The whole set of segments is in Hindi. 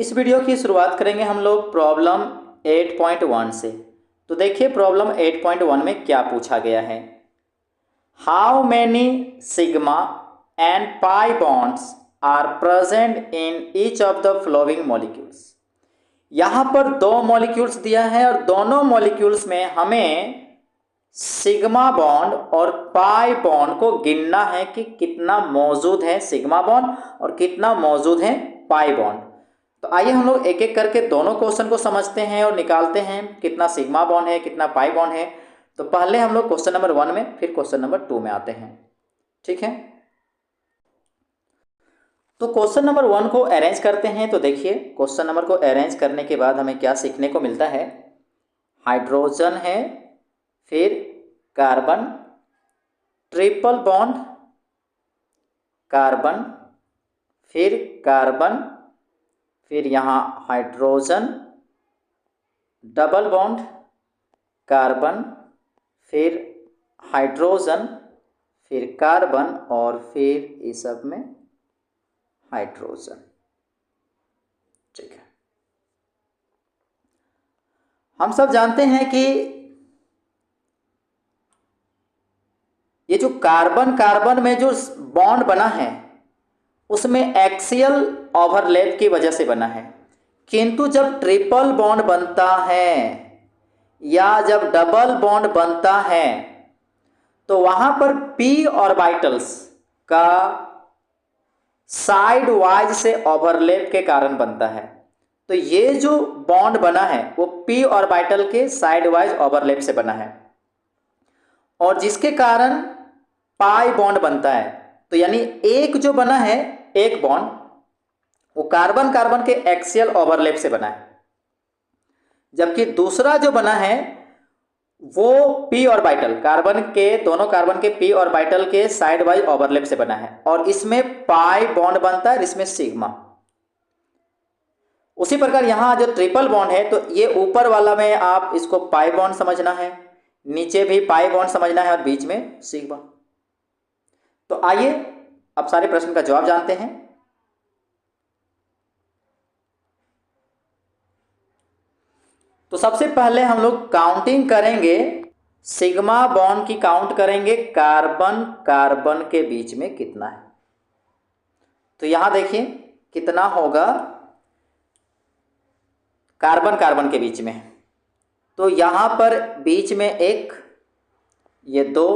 इस वीडियो की शुरुआत करेंगे हम लोग प्रॉब्लम 8.1 से। तो देखिए प्रॉब्लम 8.1 में क्या पूछा गया है। How many sigma and pi bonds are present in each of the flowing molecules. यहाँ पर दो मॉलिक्यूल्स दिया है और दोनों मॉलिक्यूल्स में हमें सिग्मा बॉन्ड और पाई बॉन्ड को गिनना है कि कितना मौजूद है सिग्मा बॉन्ड और कितना मौजूद है पाई बॉन्ड। तो आइए हम लोग एक एक करके दोनों क्वेश्चन को समझते हैं और निकालते हैं कितना सिग्मा बॉन्ड है कितना पाई बॉन्ड है। तो पहले हम लोग क्वेश्चन नंबर 1 में फिर क्वेश्चन नंबर 2 में आते हैं। ठीक है, तो क्वेश्चन नंबर 1 को अरेंज करते हैं। तो देखिए क्वेश्चन नंबर को अरेंज करने के बाद हमें क्या सीखने को मिलता है। हाइड्रोजन है, फिर कार्बन, ट्रिपल बॉन्ड, कार्बन, फिर कार्बन, फिर यहाँ हाइड्रोजन, डबल बॉन्ड, कार्बन, फिर हाइड्रोजन, फिर कार्बन और फिर इस सब में हाइड्रोजन। ठीक है, हम सब जानते हैं कि ये जो कार्बन कार्बन में जो बॉन्ड बना है उसमें एक्सियल ओवरलैप की वजह से बना है, किंतु जब ट्रिपल बॉन्ड बनता है या जब डबल बॉन्ड बनता है तो वहां पर पी ऑर्बिटल्स का साइड वाइज से ओवरलैप के कारण बनता है। तो ये जो बॉन्ड बना है वो पी ऑर्बिटल के साइड वाइज ओवरलैप से बना है और जिसके कारण पाई बॉन्ड बनता है। तो यानी एक जो बना है एक बॉन्ड वो कार्बन कार्बन के एक्सियल ओवरलैप से बना है, जबकि दूसरा जो बना है वो पी ऑर्बिटल कार्बन के दोनों कार्बन के पी ऑर्बिटल के साइड वाइज ओवरलैप से बना है और इसमें पाई बॉन्ड बनता है, इसमें सिग्मा। उसी प्रकार यहां जो ट्रिपल बॉन्ड है तो ये ऊपर वाला में आप इसको पाई बॉन्ड समझना है, नीचे भी पाई बॉन्ड समझना है और बीच में सिग्मा। तो आइए अब सारे प्रश्न का जवाब जानते हैं। तो सबसे पहले हम लोग काउंटिंग करेंगे, सिग्मा बॉन्ड की काउंट करेंगे कार्बन कार्बन के बीच में कितना है। तो यहां देखिए कितना होगा कार्बन कार्बन के बीच में। तो यहां पर बीच में एक, ये 2,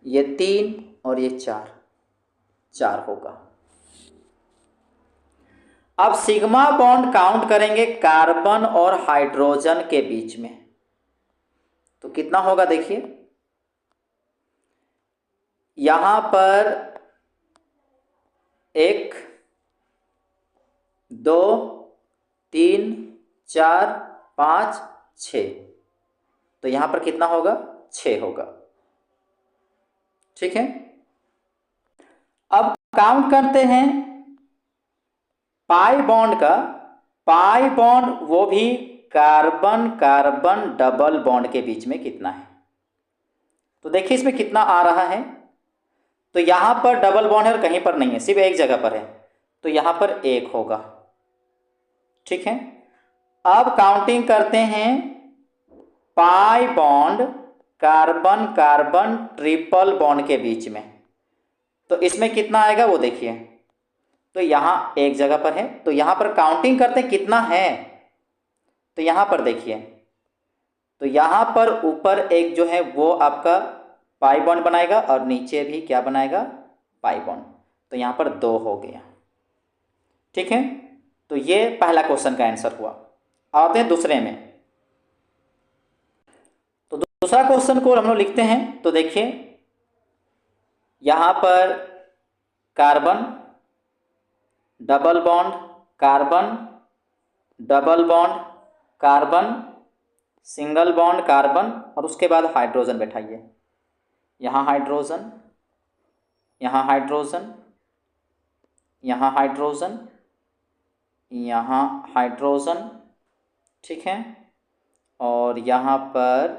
ये 3 और ये 4 होगा। अब सिग्मा बॉन्ड काउंट करेंगे कार्बन और हाइड्रोजन के बीच में। तो कितना होगा देखिए, यहां पर 1 2 3 4 5 6। तो यहां पर कितना होगा 6 होगा। ठीक है, अब काउंट करते हैं पाई बॉन्ड का। पाई बॉन्ड वो भी कार्बन कार्बन डबल बॉन्ड के बीच में कितना है। तो देखिए इसमें कितना आ रहा है। तो यहां पर डबल बॉन्ड है और कहीं पर नहीं है, सिर्फ एक जगह पर है। तो यहां पर 1 होगा। ठीक है, अब काउंटिंग करते हैं pi bond carbon carbon triple bond के बीच में। तो इसमें कितना आएगा वो देखिए। तो यहां एक जगह पर है, तो यहां पर काउंटिंग करते हैं कितना है। तो यहां पर देखिए, तो यहां पर ऊपर एक जो है वो आपका पाई बॉन्ड बनाएगा और नीचे भी क्या बनाएगा पाई बॉन्ड। तो यहां पर 2 हो गया। ठीक है, तो ये पहला क्वेश्चन का आंसर हुआ। आते हैं दूसरे में। तो दूसरा क्वेश्चन को हम लोग लिखते हैं। तो देखिए यहां पर carbon double bond, carbon double bond, carbon single bond carbon और उसके बाद हाइड्रोजन बैठाइए। यहाँ हाइड्रोजन, यहाँ हाइड्रोजन, यहाँ हाइड्रोजन, यहाँ हाइड्रोजन। ठीक है, और यहाँ पर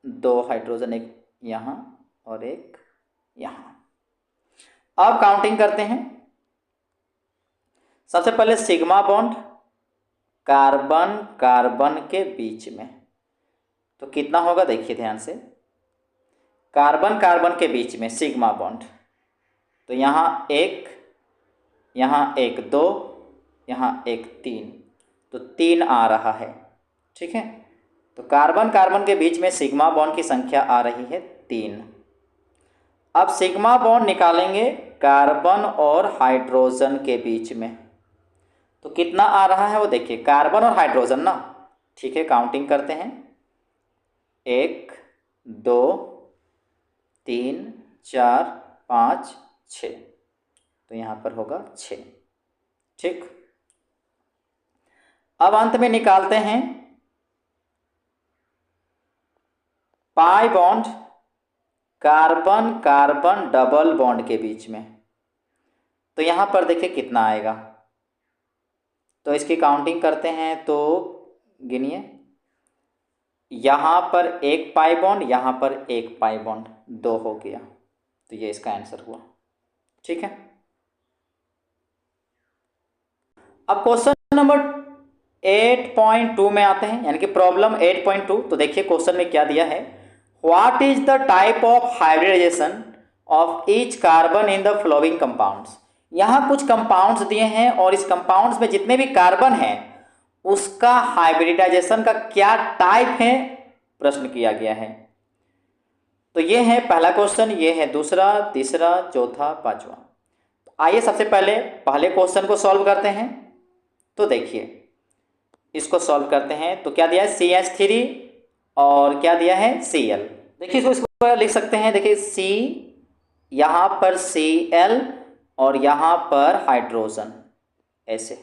2 हाइड्रोजन, एक यहाँ और एक यहाँ। अब काउंटिंग करते हैं। सबसे पहले सिग्मा बॉन्ड, कार्बन कार्बन के बीच में, तो कितना होगा देखिए ध्यान से, कार्बन कार्बन के बीच में सिग्मा बॉन्ड, तो यहाँ एक, यहाँ एक 2, यहाँ एक 3, तो 3 आ रहा है। ठीक है, तो कार्बन कार्बन के बीच में सिग्मा बॉन्ड की संख्या आ रही है 3। अब सिग्मा बॉन्ड निकालेंगे कार्बन और हाइड्रोजन के बीच में, तो कितना आ रहा है वो देखिए, कार्बन और हाइड्रोजन ना। ठीक है, काउंटिंग करते हैं, 1 2 3 4 5 6, तो यहाँ पर होगा 6। ठीक, अब अंत में निकालते हैं pi bond carbon carbon double bond के बीच में, तो यहाँ पर देखिए कितना आएगा, तो इसकी काउंटिंग करते हैं, तो गिनिए, यहाँ पर एक पाई बॉन्ड, यहाँ पर एक पाई बॉन्ड, 2 हो गया, तो ये इसका आंसर हुआ। ठीक है, अब क्वेश्चन नंबर 8.2 में आते हैं, यानी कि प्रॉब्लम 8.2। तो देखिए क्वेश्चन में क्या दिया है, what is the type of hybridization of each carbon in the flowing compounds. यहाँ कुछ कंपाउंड्स दिए हैं और इस कंपाउंड्स में जितने भी कार्बन हैं उसका हाइब्रिडाइजेशन का क्या टाइप है, प्रश्न किया गया है। तो ये है पहला क्वेश्चन, ये है दूसरा, तीसरा, चौथा, पांचवा। तो आइए सबसे पहले क्वेश्चन को सॉल्व करते हैं। तो देखिए इसको सॉल्व करते हैं, तो क्या दिया है CH3 और क्या दिया है Cl। देखिए इसको लिख सकते हैं, देखिए C, यहाँ पर Cl और यहाँ पर हाइड्रोजन, ऐसे।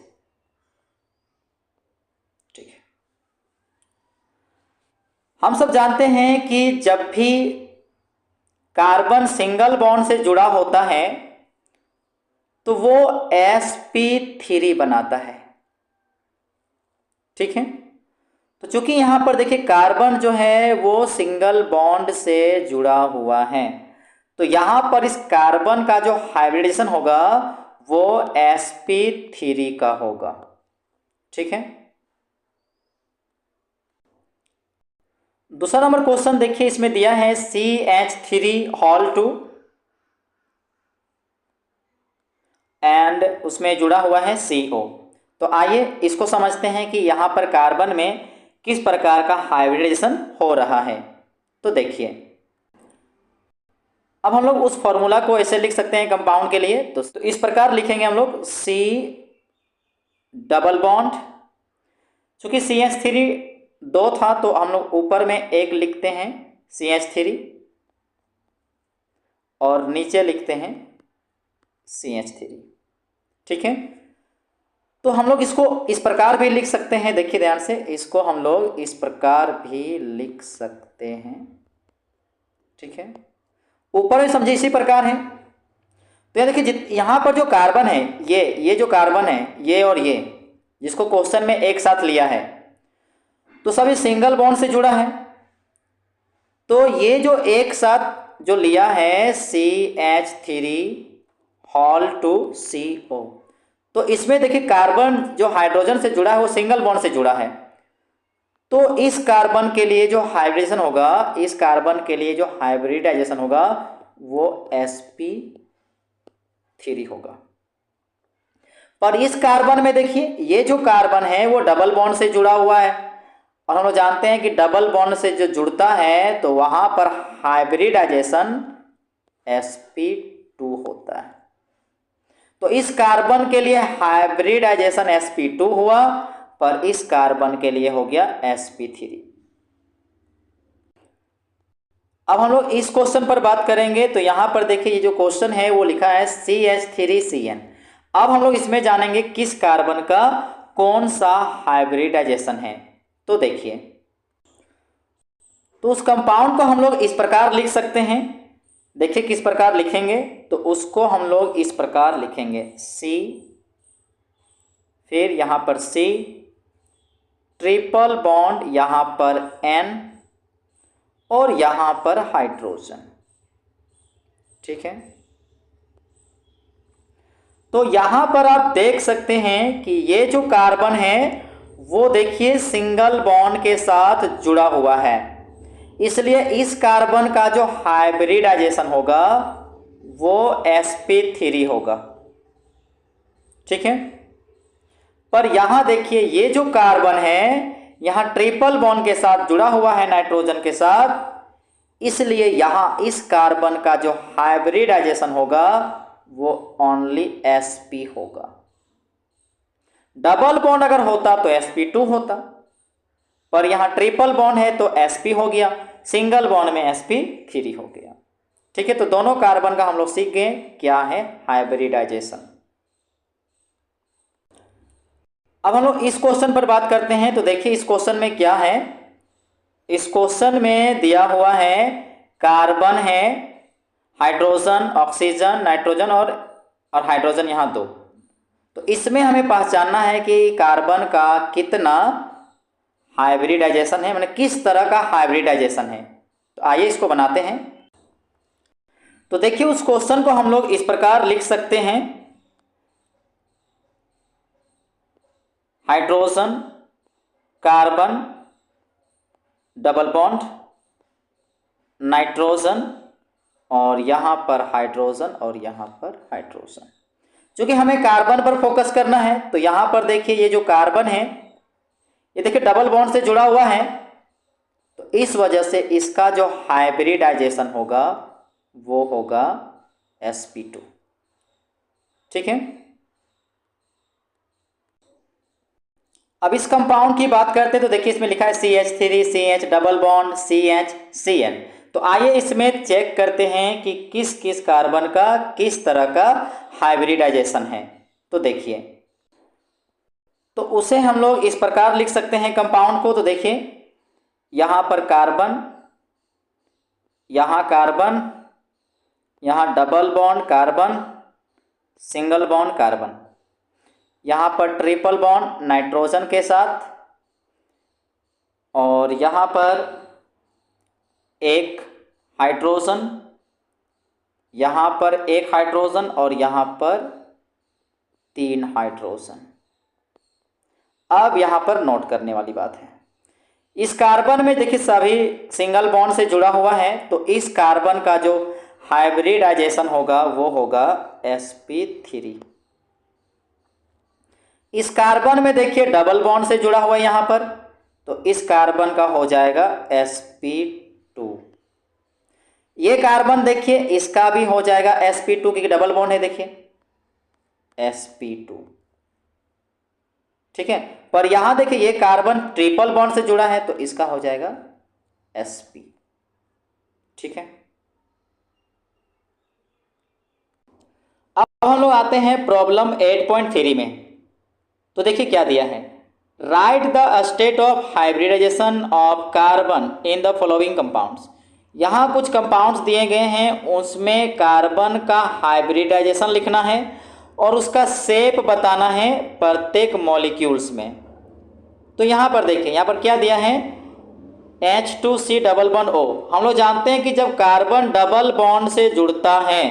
ठीक है, हम सब जानते हैं कि जब भी कार्बन सिंगल बॉन्ड से जुड़ा होता है तो वो sp3 बनाता है। ठीक है, तो चूंकि यहां पर देखिए कार्बन जो है वो सिंगल बॉन्ड से जुड़ा हुआ है, तो यहां पर इस कार्बन का जो हाइब्रिडेशन होगा वो sp3 का होगा। ठीक है, दूसरा नंबर क्वेश्चन देखिए, इसमें दिया है CH3 एंड उसमें जुड़ा हुआ है CO। तो आइए इसको समझते हैं कि यहाँ पर कार्बन में किस प्रकार का हाइब्रिडाइजेशन हो रहा है। तो देखिए अब हम लोग उस फॉर्मूला को ऐसे लिख सकते हैं कंपाउंड के लिए, तो इस प्रकार लिखेंगे हम लोग C डबल बॉन्ड, चूंकि CH3 2 था तो हम लोग ऊपर में एक लिखते हैं CH3 और नीचे लिखते हैं CH3। ठीक है, तो हम लोग इसको इस प्रकार भी लिख सकते हैं, देखिए ध्यान से, इसको हम लोग इस प्रकार भी लिख सकते हैं। ठीक है, ऊपर में समझे इसी प्रकार है। तो ये देखिए यहाँ पर जो कार्बन है, ये जो कार्बन है, ये और ये जिसको क्वेश्चन में एक साथ लिया है, तो सभी सिंगल बॉन्ड से जुड़ा है। तो ये जो एक साथ जो लिया है CH3 तो इसमें देखिए कार्बन जो हाइड्रोजन से जुड़ा है वो सिंगल बॉन्ड से जुड़ा है, तो इस कार्बन के लिए जो हाइब्रिडेशन होगा, इस कार्बन के लिए जो हाइब्रिडाइजेशन होगा वो sp3 होगा। पर इस कार्बन में देखिए ये जो कार्बन है वो डबल बॉन्ड से जुड़ा हुआ है, और हम लोग जानते हैं कि डबल बॉन्ड से जो जुड़ता है तो वहां पर हाइब्रिडाइजेशन sp2 होता है। तो इस कार्बन के लिए हाइब्रिडाइजेशन sp2 हुआ, पर इस कार्बन के लिए हो गया sp3। अब हम लोग इस क्वेश्चन पर बात करेंगे। तो यहां पर देखिए ये जो क्वेश्चन है वो लिखा है CH3Cn। अब हम लोग इसमें जानेंगे किस कार्बन का कौन सा हाइब्रिडाइजेशन है। तो देखिए, तो उस कंपाउंड को हम लोग इस प्रकार लिख सकते हैं, देखिए किस प्रकार लिखेंगे, तो उसको हम लोग इस प्रकार लिखेंगे C, फिर यहां पर C, ट्रिपल बॉन्ड यहां पर N और यहां पर हाइड्रोजन। ठीक है, तो यहां पर आप देख सकते हैं कि ये जो कार्बन है वो देखिए सिंगल बॉन्ड के साथ जुड़ा हुआ है, इसलिए इस कार्बन का जो हाइब्रिडाइजेशन होगा वो sp3 होगा। ठीक है, पर यहां देखिए ये जो कार्बन है यहां ट्रिपल बॉन्ड के साथ जुड़ा हुआ है नाइट्रोजन के साथ, इसलिए यहां इस कार्बन का जो हाइब्रिडाइजेशन होगा वो ओनली sp होगा। डबल बॉन्ड अगर होता तो sp2 होता, पर यहां ट्रिपल बॉन्ड है तो sp हो गया, सिंगल बॉन्ड में sp3 हो गया। ठीक है, तो दोनों कार्बन का हम लोग सीख गए क्या है हाइब्रिडाइजेशन। अब हम लोग इस क्वेश्चन पर बात करते हैं। तो देखिए इस क्वेश्चन में क्या है, इस क्वेश्चन में दिया हुआ है कार्बन है, हाइड्रोजन, ऑक्सीजन, नाइट्रोजन और हाइड्रोजन यहाँ 2। तो इसमें हमें पहचानना है कि कार्बन का कितना हाइब्रिडाइजेशन है, माने किस तरह का हाइब्रिडाइजेशन है। तो आइए इसको बनाते हैं। तो देखिए उस क्वेश्चन को हम लोग इस प्रकार लिख सकते हैं, hydrogen, carbon, double bond, nitrogen और यहां पर हाइड्रोजन और यहां पर हाइड्रोजन। क्योंकि हमें कार्बन पर फोकस करना है तो यहां पर देखिए ये जो कार्बन है ये देखिए डबल बॉन्ड से जुड़ा हुआ है, तो इस वजह से इसका जो हाइब्रिडाइजेशन होगा वो होगा sp2। ठीक है, अब इस कंपाउंड की बात करते हैं। तो देखिए इसमें लिखा है CH3 CH double bond CH CN। तो आइए इसमें चेक करते हैं कि किस किस कार्बन का किस तरह का हाइब्रिडाइजेशन है। तो देखिए, तो उसे हम लोग इस प्रकार लिख सकते हैं कंपाउंड को। तो देखिए यहाँ पर कार्बन, यहाँ कार्बन, यहाँ double bond carbon, single bond carbon, यहाँ पर ट्रिपल बॉन्ड नाइट्रोजन के साथ और यहाँ पर एक हाइड्रोजन, यहाँ पर एक हाइड्रोजन और यहाँ पर 3 हाइड्रोजन। अब यहाँ पर नोट करने वाली बात है, इस कार्बन में देखिए सभी सिंगल बॉन्ड से जुड़ा हुआ है, तो इस कार्बन का जो हाइब्रिडाइजेशन होगा वो होगा sp3। इस कार्बन में देखिए डबल बॉन्ड से जुड़ा हुआ है यहाँ पर, तो इस कार्बन का हो जाएगा sp2। ये कार्बन देखिए इसका भी हो जाएगा sp2 क्योंकि डबल बॉन्ड है, देखिए sp2। ठीक है, पर यहां देखिए ये कार्बन ट्रिपल बॉन्ड से जुड़ा है तो इसका हो जाएगा sp। ठीक है, अब हम लोग आते हैं प्रॉब्लम 8.3 में। तो देखिए क्या दिया है, write the state of hybridization of carbon in the following compounds. यहाँ कुछ कंपाउंड्स दिए गए हैं, उसमें कार्बन का हाइब्रिडाइजेशन लिखना है और उसका शेप बताना है प्रत्येक मॉलिक्यूल्स में। तो यहाँ पर देखिए, यहाँ पर क्या दिया है H2C डबल बॉन्ड O। हम लोग जानते हैं कि जब कार्बन डबल बॉन्ड से जुड़ता है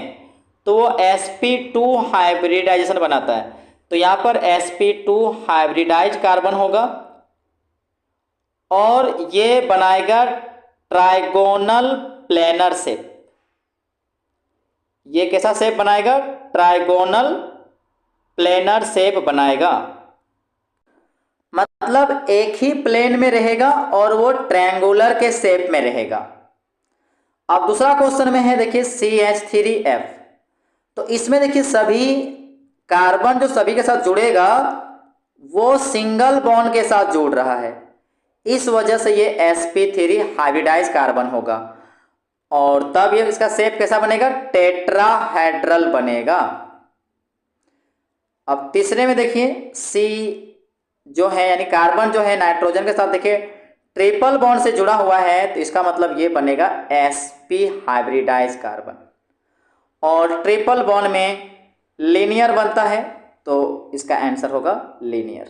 तो वो sp2 हाइब्रिडाइजेशन बनाता है, तो यहाँ पर sp2 हाइब्रिडाइज कार्बन होगा और ये बनाएगा ट्राइगोनल प्लेनर शेप। ये कैसा शेप बनाएगा, ट्राइगोनल प्लेनर शेप बनाएगा, मतलब एक ही प्लेन में रहेगा और वो ट्रायंगुलर के शेप में रहेगा। अब दूसरा क्वेश्चन में है देखिए CH3F। तो इसमें देखिए सभी कार्बन जो सभी के साथ जुड़ेगा वो सिंगल बॉन्ड के साथ जुड़ रहा है, इस वजह से ये sp3 हाइब्रिडाइज कार्बन होगा और तब ये इसका शेप कैसा बनेगा, टेट्राहेड्रल बनेगा। अब तीसरे में देखिए C जो है यानी कार्बन जो है नाइट्रोजन के साथ देखिए ट्रिपल बॉन्ड से जुड़ा हुआ है, तो इसका मतलब ये बनेगा sp हाइब्रिडाइज कार्बन और ट्रिपल बॉन्ड में लीनियर बनता है, तो इसका आंसर होगा लीनियर।